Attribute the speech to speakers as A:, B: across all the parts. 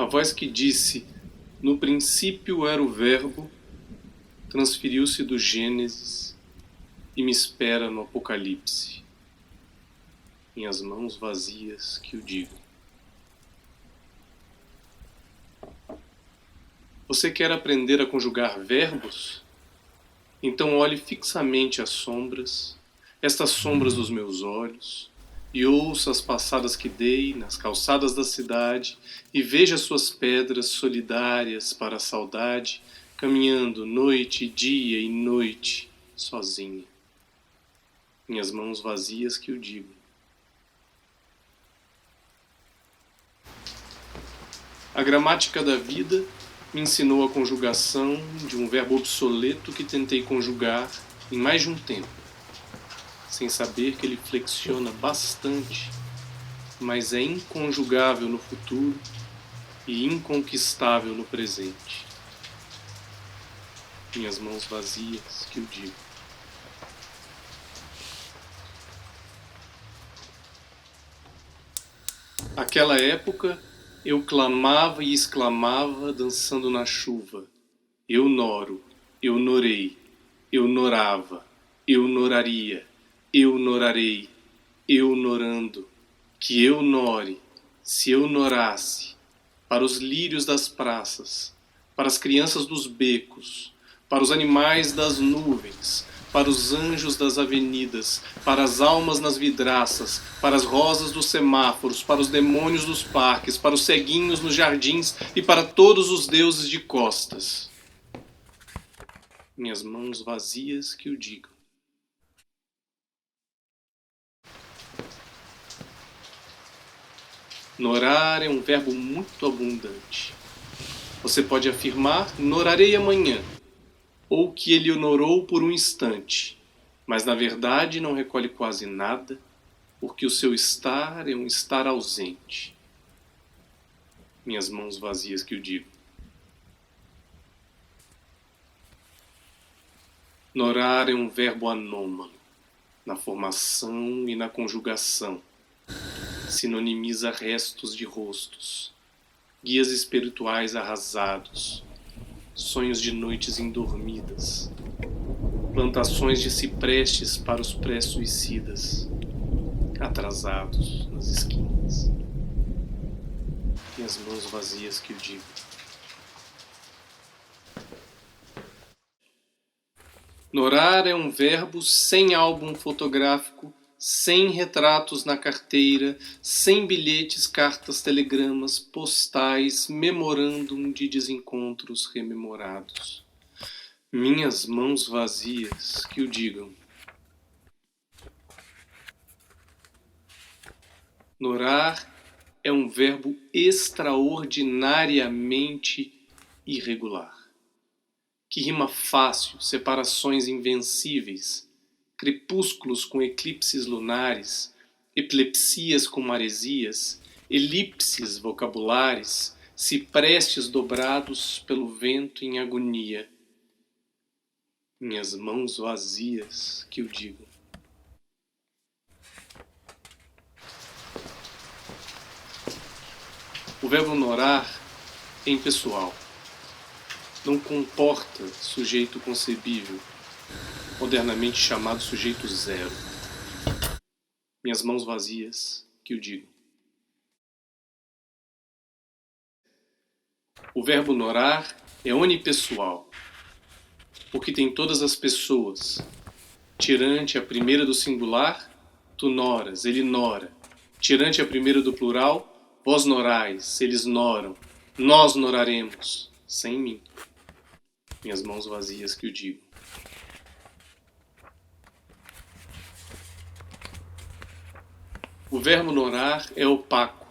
A: voz que disse: no princípio era o Verbo, transferiu-se do Gênesis e me espera no Apocalipse. Minhas mãos vazias que o digo. Você quer aprender a conjugar verbos? Então olhe fixamente as sombras, estas sombras dos meus olhos, e ouça as passadas que dei nas calçadas da cidade, e veja suas pedras solidárias para a saudade, caminhando noite, dia e noite, sozinha. Minhas mãos vazias que o digo. A gramática da vida me ensinou a conjugação de um verbo obsoleto que tentei conjugar em mais de um tempo, sem saber que ele flexiona bastante, mas é inconjugável no futuro e inconquistável no presente. Minhas mãos vazias que o digo. Aquela época eu clamava e exclamava dançando na chuva. Eu noro, eu norei, eu norava, eu noraria, eu norarei, eu norando, que eu nore, se eu norasse, para os lírios das praças, para as crianças dos becos, para os animais das nuvens, para os anjos das avenidas, para as almas nas vidraças, para as rosas dos semáforos, para os demônios dos parques, para os ceguinhos nos jardins e para todos os deuses de costas. Minhas mãos vazias que o digam. Norar é um verbo muito abundante. Você pode afirmar, norarei amanhã, ou que ele o norou por um instante, mas na verdade não recolhe quase nada, porque o seu estar é um estar ausente. Minhas mãos vazias que o digo. Norar é um verbo anômalo, na formação e na conjugação. Sinonimiza restos de rostos, guias espirituais arrasados, sonhos de noites indormidas, plantações de ciprestes para os pré-suicidas, atrasados nas esquinas. Minhas mãos vazias que o digo. Norar é um verbo sem álbum fotográfico, sem retratos na carteira, sem bilhetes, cartas, telegramas, postais, memorandum de desencontros rememorados. Minhas mãos vazias que o digam. Norar é um verbo extraordinariamente irregular, que rima fácil, separações invencíveis, crepúsculos com eclipses lunares, epilepsias com maresias, elipses vocabulares, ciprestes dobrados pelo vento em agonia. Minhas mãos vazias que o digam. O verbo norar é impessoal. Não comporta sujeito concebível, modernamente chamado sujeito zero. Minhas mãos vazias que o digo. O verbo norar é onipessoal, porque tem todas as pessoas. Tirante a primeira do singular, tu noras, ele nora. Tirante a primeira do plural, vós norais, eles noram. Nós noraremos, sem mim. Minhas mãos vazias que o digo. O verbo norar é opaco,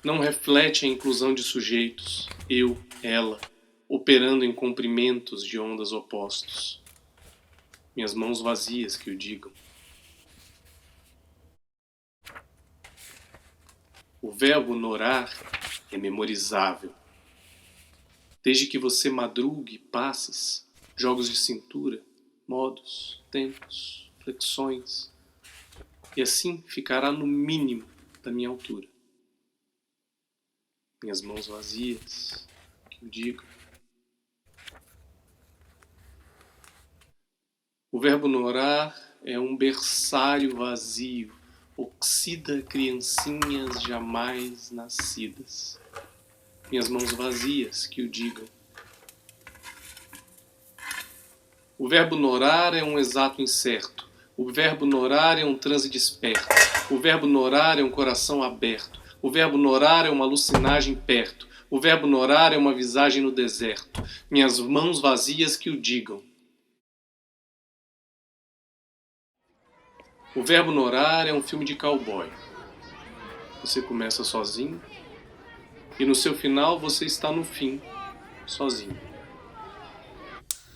A: não reflete a inclusão de sujeitos, eu, ela, operando em comprimentos de ondas opostos. Minhas mãos vazias que o digam. O verbo norar é memorizável. Desde que você madrugue, passes, jogos de cintura, modos, tempos, flexões, e assim ficará no mínimo da minha altura. minhas mãos vazias, que o digam. O verbo norar é um berçário vazio, oxida criancinhas jamais nascidas. Minhas mãos vazias, que o digam. O verbo norar é um exato incerto. O verbo norar é um transe desperto. O verbo norar é um coração aberto. O verbo norar é uma alucinagem perto. O verbo norar é uma visagem no deserto. Minhas mãos vazias, que o digam. O verbo norar é um filme de cowboy. Você começa sozinho e no seu final você está no fim, sozinho.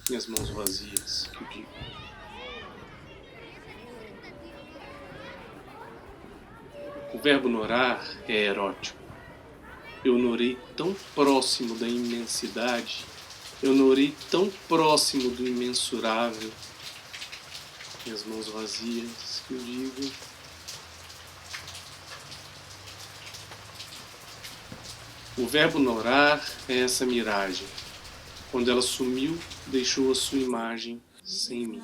A: Minhas mãos vazias, que o digam. O verbo norar é erótico. Eu norei tão próximo da imensidade, eu norei tão próximo do imensurável. Minhas mãos vazias, que eu digo. O verbo norar é essa miragem. Quando ela sumiu, deixou a sua imagem sem mim.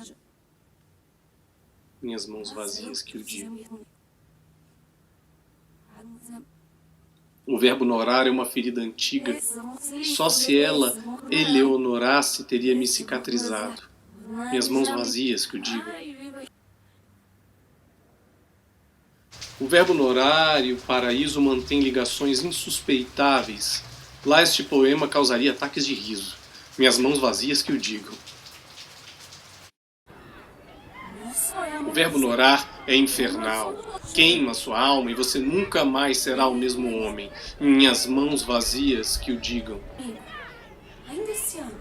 A: Minhas mãos vazias, que eu digo. O verbo norar é uma ferida antiga. Só se ela eleonorasse teria me cicatrizado. Minhas mãos vazias, que eu digo. O verbo norar e o paraíso mantêm ligações insuspeitáveis. Lá este poema causaria ataques de riso. Minhas mãos vazias, que o digam. O verbo norar é infernal. Queima sua alma e você nunca mais será o mesmo homem. Minhas mãos vazias, que o digam.
B: Ainda esse ano.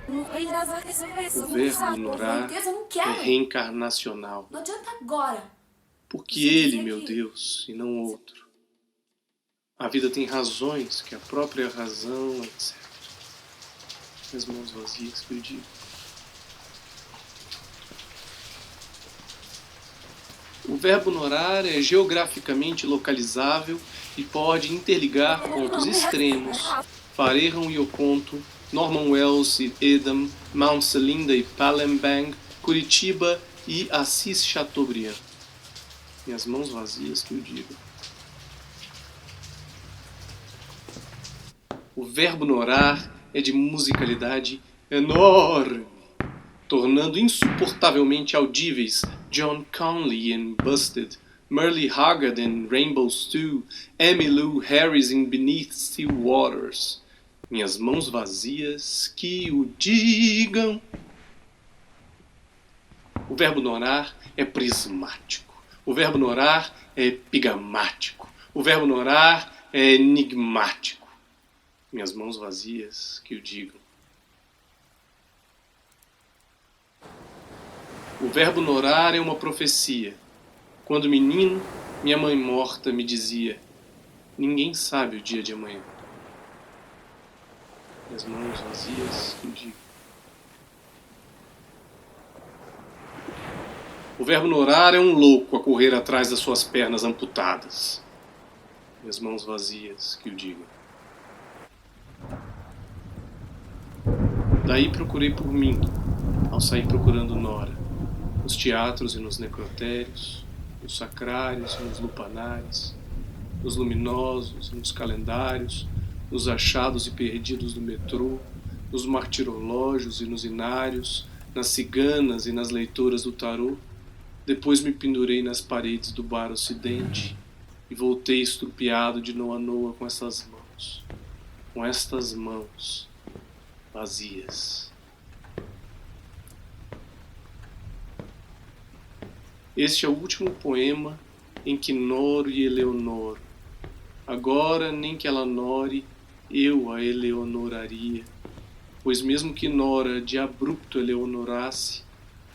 B: Não irás resolver isso.
A: O verbo norar é reencarnacional.
B: Não adianta agora.
A: Porque ele, meu Deus, e não outro. A vida tem razões que a própria razão, etc. Minhas mãos vazias, que eu digo. O verbo norar é geograficamente localizável e pode interligar pontos extremos. Fareham e Oconto, Norman Wells e Edam, Mount Selinda e Palembang, Curitiba e Assis Chateaubriand. Minhas mãos vazias, que eu digo. O verbo norar é de musicalidade enorme, tornando insuportavelmente audíveis John Conley em Busted, Merle Haggard em Rainbow Stew, Emmylou Harris em Beneath Still Waters. Minhas mãos vazias, que o digam. O verbo norar é prismático. O verbo norar é epigamático. O verbo norar é enigmático. Minhas mãos vazias, que o digam. O verbo norar é uma profecia. Quando menino, minha mãe morta me dizia: ninguém sabe o dia de amanhã. Minhas mãos vazias, que o digam. O verbo norar é um louco a correr atrás das suas pernas amputadas. Minhas mãos vazias, que o digam. Daí procurei por mim, ao sair procurando Nora, nos teatros e nos necrotérios, nos sacrários e nos lupanários, nos luminosos e nos calendários, nos achados e perdidos do metrô, nos martirológios e nos inários, nas ciganas e nas leitoras do tarô. Depois me pendurei nas paredes do bar Ocidente e voltei estrupiado de noa a noa com estas mãos vazias. Este é o último poema em que noro e eleonoro. Agora, nem que ela nore, eu a eleonoraria, pois mesmo que Nora de abrupto eleonorasse,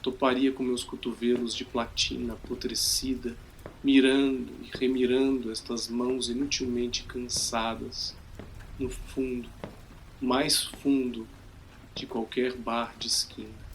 A: toparia com meus cotovelos de platina apodrecida, mirando e remirando estas mãos inutilmente cansadas, no fundo, mais fundo de qualquer bar de esquina.